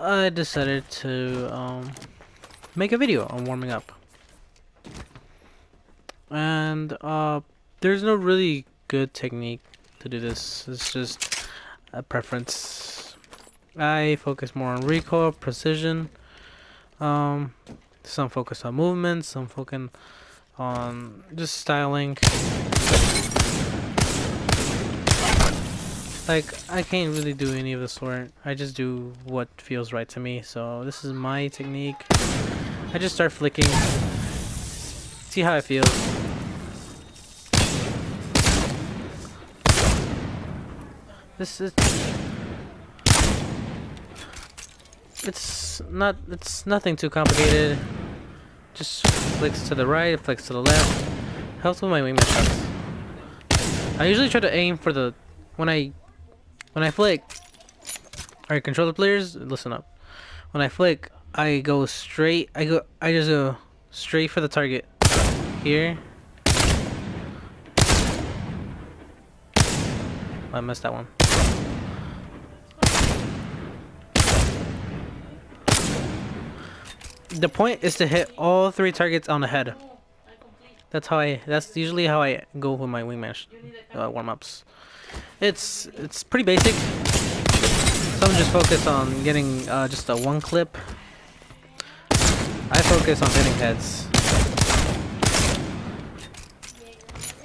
I decided to make a video on warming up. And there's no really good technique to do this. It's just a preference. I focus more on recoil, precision. Um, some focus on movement, some focus on just styling. Like, I can't really do any of the sort. I just do what feels right to me. So this is my technique. I just start flicking. See how it feels. This is... It's nothing too complicated. Just flicks to the right, flicks to the left. Helps with my wingman shots. I usually try to aim for the... When I flick... Alright, controller players, listen up. When I flick, I go straight... I just go straight for the target. Here. I missed that one. The point is to hit all 3 targets on the head. That's usually how I go with my wingman warm-ups. It's pretty basic. Some just focus on getting just a 1 clip. I focus on hitting heads.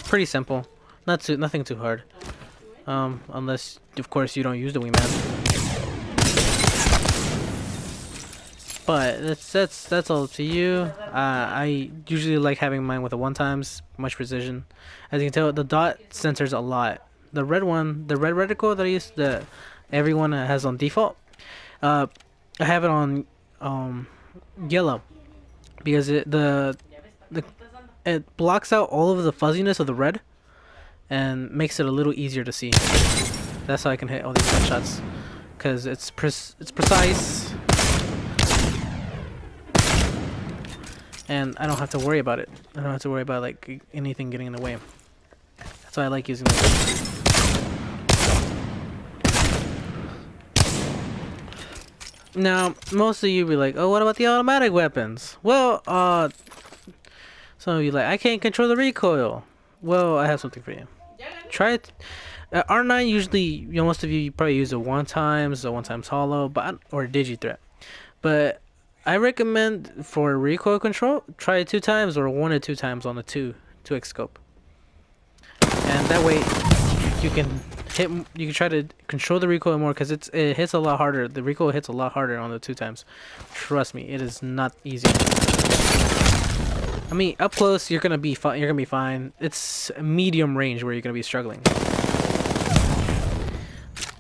Pretty simple. Nothing too hard. Unless of course you don't use the wingman. But that's all up to you. I usually like having mine with a 1x, much precision. As you can tell, the dot centers a lot. The red one, the red reticle that I use, that everyone has on default, I have it on yellow because it blocks out all of the fuzziness of the red and makes it a little easier to see. That's how I can hit all these headshots because it's precise. And I don't have to worry about it. I don't have to worry about like anything getting in the way. That's why I like using this. Now, most of you be like, "Oh, what about the automatic weapons?" Well, some of you like, "I can't control the recoil." Well, I have something for you. Try it. R9 usually, most of you probably use a 1x hollow, or digi threat. But I recommend for recoil control, try it 2x or 1 or 2x on the 2x scope, and that way you can try to control the recoil more because it hits a lot harder. The recoil hits a lot harder on the 2x. Trust me, it is not easy. I mean, up close you're gonna be fine. You're gonna be fine. It's medium range where you're gonna be struggling.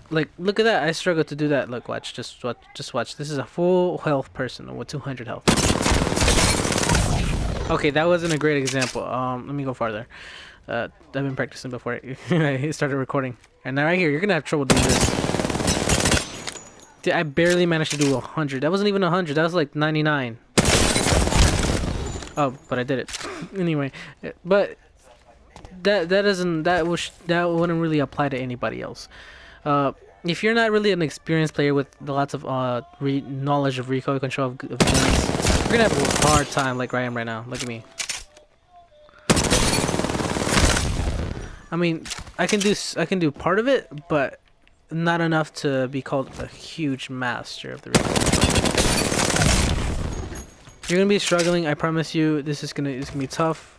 Like, look at that. I struggle to do that. Look, watch. Just watch. This is a full health person with 200 health. Okay, that wasn't a great example. Let me go farther. I've been practicing before I started recording. And now right here, you're gonna have trouble doing this. Dude, I barely managed to do 100. That wasn't even 100. That was like 99. Oh, but I did it. Anyway, but that wouldn't really apply to anybody else. If you're not really an experienced player with lots of knowledge of recoil control of guns, you're gonna have a hard time like I am right now. Look at me. I mean, I can do part of it, but not enough to be called a huge master of the recoil. You're gonna be struggling. I promise you. It's gonna be tough,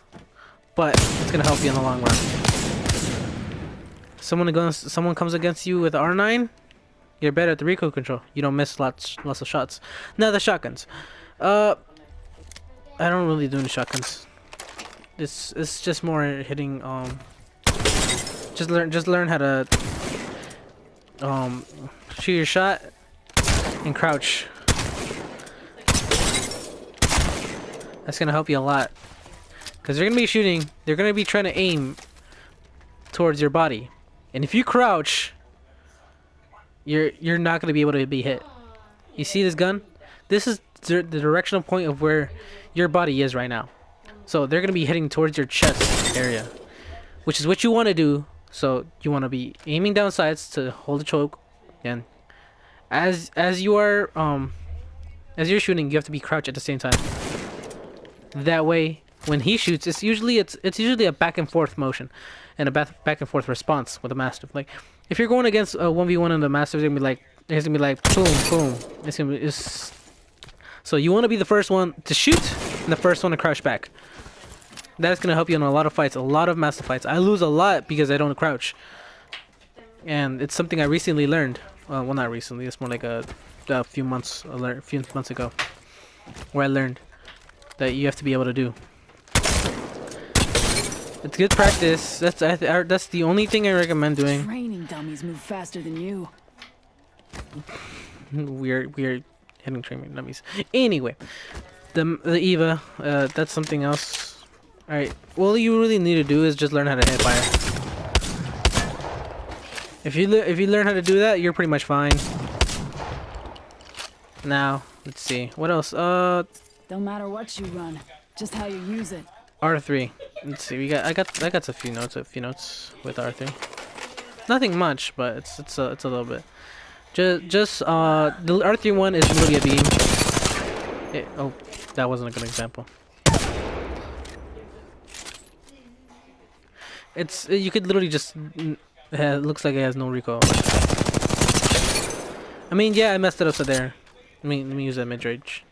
but it's gonna help you in the long run. Someone comes against you with R9, you're better at the recoil control. You don't miss lots of shots. Now the shotguns. I don't really do any shotguns. It's just more hitting. Just learn how to shoot your shot and crouch. That's gonna help you a lot. Cause they're gonna be shooting. They're gonna be trying to aim towards your body. And if you crouch, you're not gonna be able to be hit. You see this gun? This is the directional point of where your body is right now. So they're gonna be hitting towards your chest area, which is what you want to do. So you want to be aiming down sights to hold the choke, and As you are as you're shooting, you have to be crouched at the same time. That way, when he shoots, it's usually a back and forth motion, and a back and forth response with a Mastiff. Like, if you're going against a 1v1 and the Mastiff, it's gonna be like boom, boom. It's so you want to be the first one to shoot and the first one to crouch back. That's gonna help you in a lot of fights, a lot of Mastiff fights. I lose a lot because I don't crouch, and it's something I recently learned. Well, not recently. It's more like a few months ago, where I learned that you have to be able to do. It's good practice. That's the only thing I recommend doing. Training dummies move faster than you. We're hitting training dummies. Anyway, the Eva, that's something else. All right. All you really need to do is just learn how to hit fire. If you learn how to do that, you're pretty much fine. Now, let's see. What else? Don't matter what you run, just how you use it. R3. Let's see. I got a few notes with R3. Nothing much, but it's a little bit. Just the R3 one is really a beam. Oh, that wasn't a good example. You could literally just. It looks like it has no recoil. I mean, yeah, I messed it up so there. Let me use that mid-range.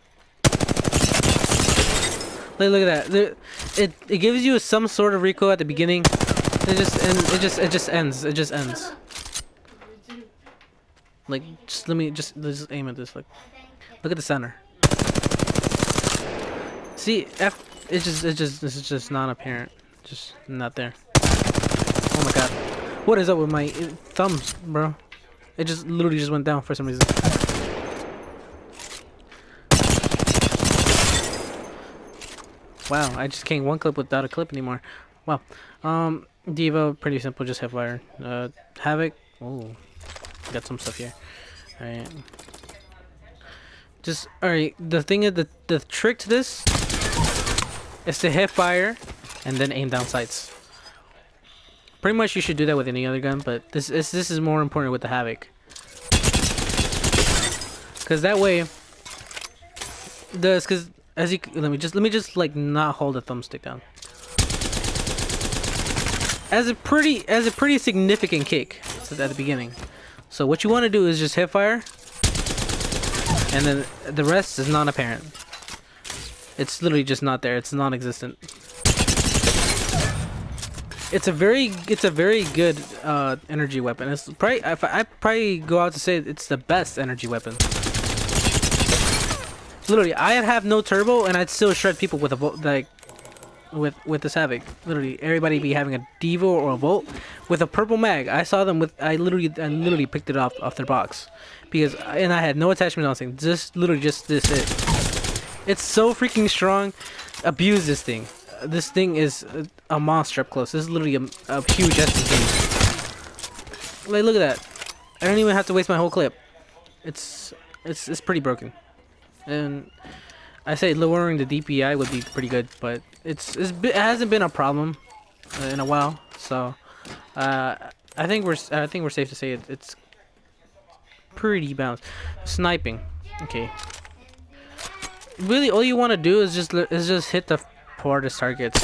Look at that. It gives you some sort of recoil at the beginning. It just ends. Like, let's just aim at this. Look at the center. See, this is just not apparent. Just not there. Oh my god. What is up with my thumbs, bro? It just literally just went down for some reason. Wow, I just can't one clip without a clip anymore. Wow. D.Va, pretty simple, just hip fire. Havoc. Oh, got some stuff here. Alright. Alright, the thing is, the trick to this is to hip fire and then aim down sights. Pretty much you should do that with any other gun, but this is more important with the Havoc. Cause that way, as you let me just like not hold the thumbstick down. As a pretty significant kick at the beginning. So what you want to do is just hip fire, and then the rest is non-apparent. It's literally just not there. It's non-existent. It's a very good energy weapon. It's probably I probably go out to say it's the best energy weapon. Literally, I'd have no turbo and I'd still shred people with with this Havoc. Literally, everybody be having a Devo or a Volt with a purple mag. I saw them with I literally picked it off their box and I had no attachment on thing. Just literally just this it. It's so freaking strong. Abuse this thing. This thing is a monster up close. This is literally a huge SMG. Like, look at that. I don't even have to waste my whole clip. It's pretty broken. And I say lowering the DPI would be pretty good, but it hasn't been a problem in a while. So I think we're safe to say it's pretty balanced. Sniping. Okay. Really, all you want to do is just hit the hardest targets.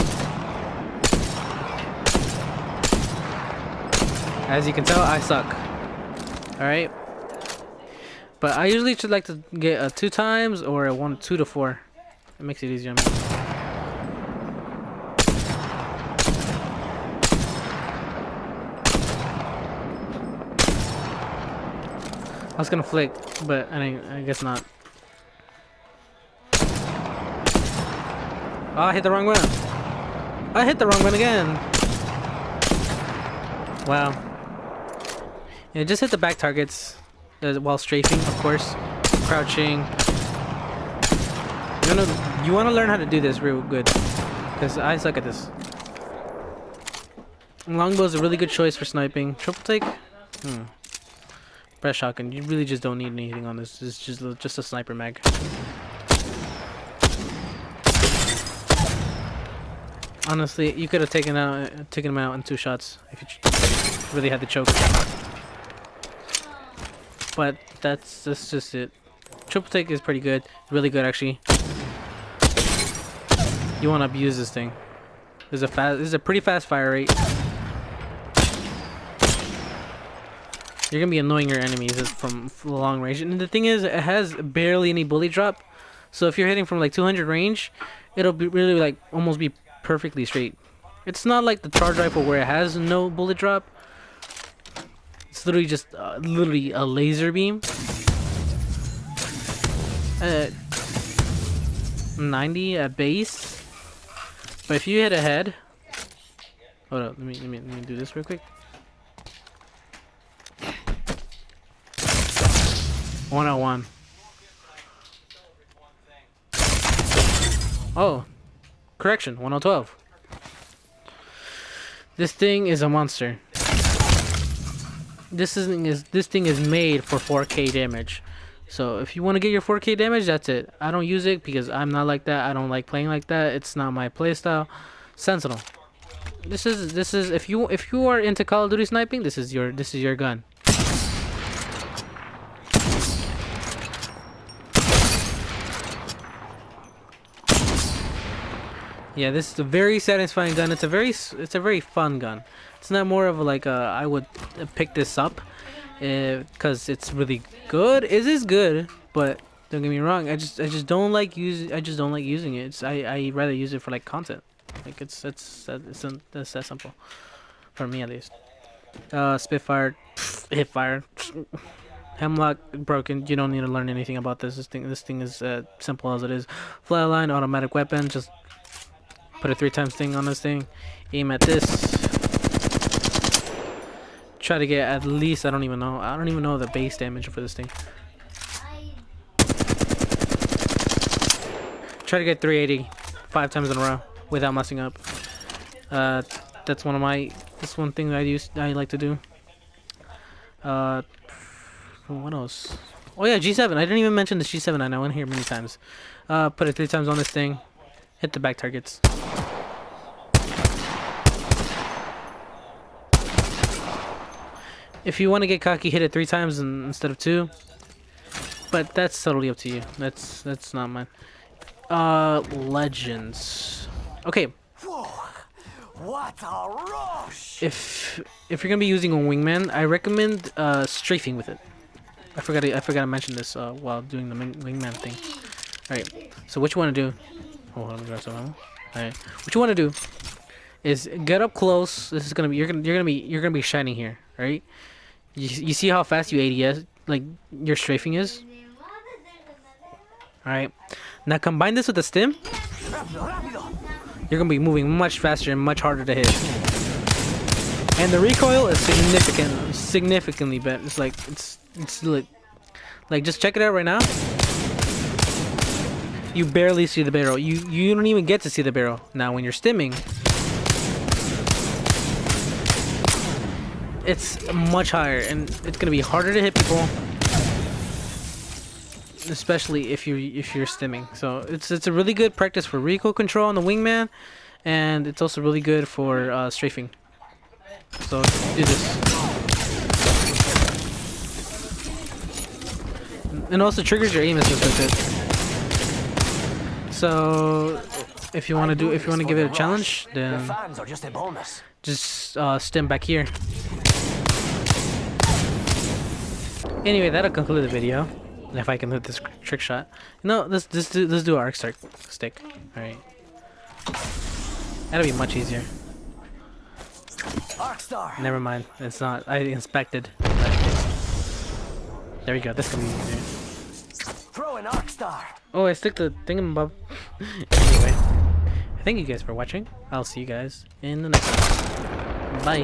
As you can tell, I suck. Alright? But I usually should like to get a 2 times or a 2 to 4. It makes it easier on me. I was gonna flick, but I guess not. Oh, I hit the wrong one. I hit the wrong one again. Wow. Yeah, just hit the back targets while strafing, of course. Crouching. You wanna learn how to do this real good, because I suck at this. Longbow is a really good choice for sniping. Triple take? Breast shotgun. You really just don't need anything on this. It's just a sniper mag. Honestly, you could have taken him out in 2 shots if you really had the choke. but that's just it. Triple take is pretty good, really good actually. You want to abuse this thing. This is a pretty fast fire rate. You're gonna be annoying your enemies from long range, and the thing is, it has barely any bullet drop. So if you're hitting from like 200 range, it'll be really like almost be perfectly straight. It's not like the charge rifle where it has no bullet drop. It's literally just literally a laser beam. 90 at base. But if you hit a head, hold up, let me do this real quick. 101. Oh, correction, 1012. This thing is a monster. This thing is made for 4K damage. So if you want to get your 4K damage, that's it. I don't use it because I'm not like that. I don't like playing like that. It's not my playstyle. Sentinel. This is if you are into Call of Duty sniping, this is your gun. Yeah, this is a very satisfying gun. It's a very fun gun. It's not more of like I would pick this up because it's really good. It is good, but don't get me wrong. I just don't like using it. I rather use it for like content. Like it's that simple for me at least. Spitfire, hipfire, Hemlock broken. You don't need to learn anything about this. This thing is simple as it is. Flatline automatic weapon. Just put a 3x thing on this thing. Aim at this. Try to get at least I don't even know the base damage for this thing. Try to get 380 5 times in a row without messing up. That's one thing I like to do. What else? Oh yeah, G7. I didn't even mention the G7. I know in here many times. Put it 3 times on this thing. Hit the back targets. If you want to get cocky, hit it 3 times instead of 2. But that's totally up to you. That's not mine. Legends. Okay. Whoa, what a rush! If you're gonna be using a wingman, I recommend strafing with it. I forgot to mention this while doing the wingman thing. All right. So what you want to do? Hold on, let me grab some ammo. All right. What you want to do is get up close. This is gonna be you're gonna be shining here. All right. You see how fast you ADS like your strafing is. All right. Now combine this with the stim. You're gonna be moving much faster and much harder to hit. And the recoil is significantly better. It's like it's like just check it out right now. You barely see the barrel. You don't even get to see the barrel. Now when you're stimming, it's much higher and it's gonna be harder to hit people, especially if you're stimming. So it's a really good practice for recoil control on the wingman, and it's also really good for strafing. So do this. And also triggers your aim assist with it. So if you want to give it a challenge, then just stim back here. Anyway, that'll conclude the video. If I can hit this trick shot. No, let's do arc stick. All right. That'll be much easier. Arcstar. Never mind. It's not. I inspected. There we go. This will be easier. Throw an Arcstar. Oh, I stick the thingamabob. Anyway, thank you guys for watching. I'll see you guys in the next one. Bye.